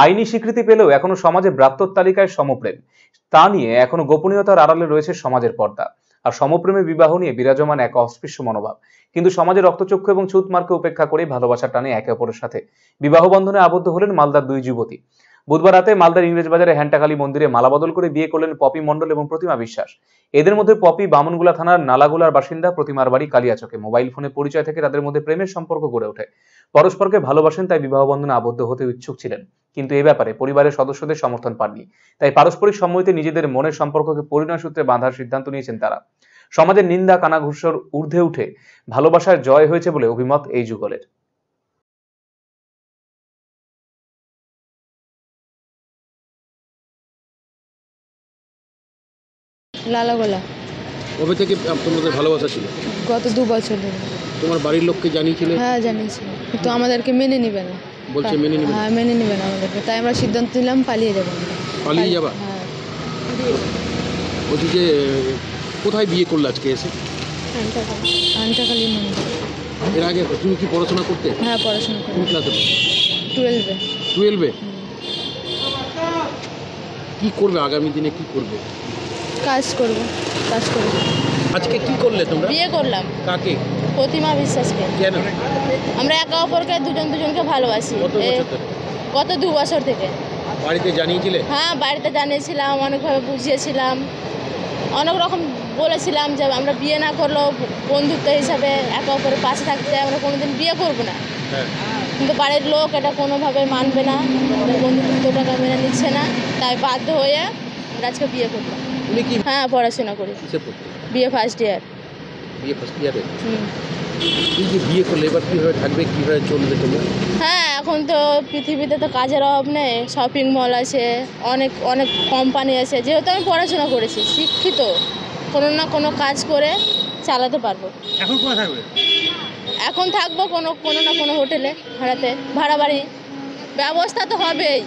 আইনি স্বীকৃতি পেলেও এখনো সমাজে ব্রাত্যর তালিকায় সমপ্রেম, তা নিয়ে এখনো গোপনীয়তার আড়ালে রয়েছে সমাজের পর্দা। আর সমপ্রেমে বিবাহ নিয়ে বিরাজমান এক অস্পৃশ্য মনোভাব। কিন্তু সমাজের রক্তচক্ষু এবং ছুঁতমার্কে উপেক্ষা করে ভালোবাসার টানে একে অপরের সাথে বিবাহ বন্ধনে আবদ্ধ হলেন মালদার দুই যুবতী। বুধবার রাতে মালদার ইংরেজবাজারে হ্যান্টাকালী মন্দিরে মালাবদল করে বিয়ে করলেন পপি মণ্ডল এবং প্রতিমা বিশ্বাস। এদের মধ্যে পপি বামনগুলা থানার নালাগোলার বাসিন্দা, প্রতিমার বাড়ি কালিয়াচকে। মোবাইল ফোনে পরিচয় থেকে তাদের মধ্যে প্রেমের সম্পর্ক গড়ে ওঠে। পরস্পরকে ভালোবাসেন, তাই বিবাহ বন্ধনে আবদ্ধ হতে ইচ্ছুক ছিলেন। কিন্তু এ ব্যাপারে পরিবারের সদস্যদের সমর্থন পাননি। তাই পারস্পরিক সম্মতিতে নিজেদের মনের সম্পর্ককে পরিণয় সূত্রে বাঁধার সিদ্ধান্ত নিয়েছেন তারা। সমাজের নিন্দা কানাঘুষোর ঊর্ধ্বে উঠে ভালোবাসার জয় হয়েছে বলে অভিমত এই যুগলের। লালাগোলা। কবে থেকে তোমাদের ভালোবাসা ছিল? গত 2 বছর ধরে। তোমার বাড়ির লোককে জানিয়েছিলে? হ্যাঁ, জানিয়েছি, কিন্তু আমাদেরকে মেনে নিবে না। বলছে মেনে নিবে না? হ্যাঁ, মেনে নিবে না আমাদেরকে, তাই আমরা সিদ্ধান্ত নিলাম পালিয়ে যাবো। পালিয়ে যাবা? হ্যাঁ। বলছি যে কোথায় বিয়ে করলে আজকে এসে? হ্যান্টাকালী মন্দির। এর আগে তুমি কি পড়াশোনা করতে? হ্যাঁ, পড়াশোনা করি। কোন ক্লাসে? 12-এ। 12-এ? কি করবে আগামী দিনে, কি করবে? কাজ করব। আজকে কি করলে তোমরা? বিয়ে করলাম। কাকে? প্রতিমা বিশ্বাসকে। কেন? আমরা একে অপরকে দুজনকে ভালোবাসি। কত বছর ধরে? গত 2 বছর থেকে। বাড়িতে জানিয়েছিলে? হ্যাঁ, বাড়িতে জানিয়েছিলাম, অনেকভাবে বুঝিয়েছিলাম, অনেক রকম বলেছিলাম যে আমরা বিয়ে না করলেও বন্ধুত্ব হিসাবে একে অপরের পাশে থাকতে আমরা কোনোদিন বিয়ে করব না। হ্যাঁ। কিন্তু বাড়ির লোক এটা কোনোভাবে মানবে না, আমাদের বন্ধুত্বটাকে মেনে নিচ্ছে না, তাই বাধ্য হয়ে আমরা আজকে বিয়ে করলাম। তুমি কি? হ্যাঁ, পড়াশোনা করি। কিসে পড়তে? বিয়ে ফার্স্ট ইয়ার। বিয়ে ফার্স্ট ইয়ারে? এই যে বিয়ে করলে এবার কীভাবে থাকবে, কীভাবে চলবে তোমরা? হ্যাঁ, এখন তো পৃথিবীতে তো কাজের অভাব নেই, শপিং মল আছে, অনেক অনেক কোম্পানি আছে। যেহেতু আমি পড়াশোনা করেছি, শিক্ষিত, কোনো না কোনো কাজ করে চালাতে পারবো। এখন কোথায় থাকবে? এখন থাকবো কোনো না কোনো হোটেলে, ভাড়া বাড়ি ব্যবস্থা তো হবেই।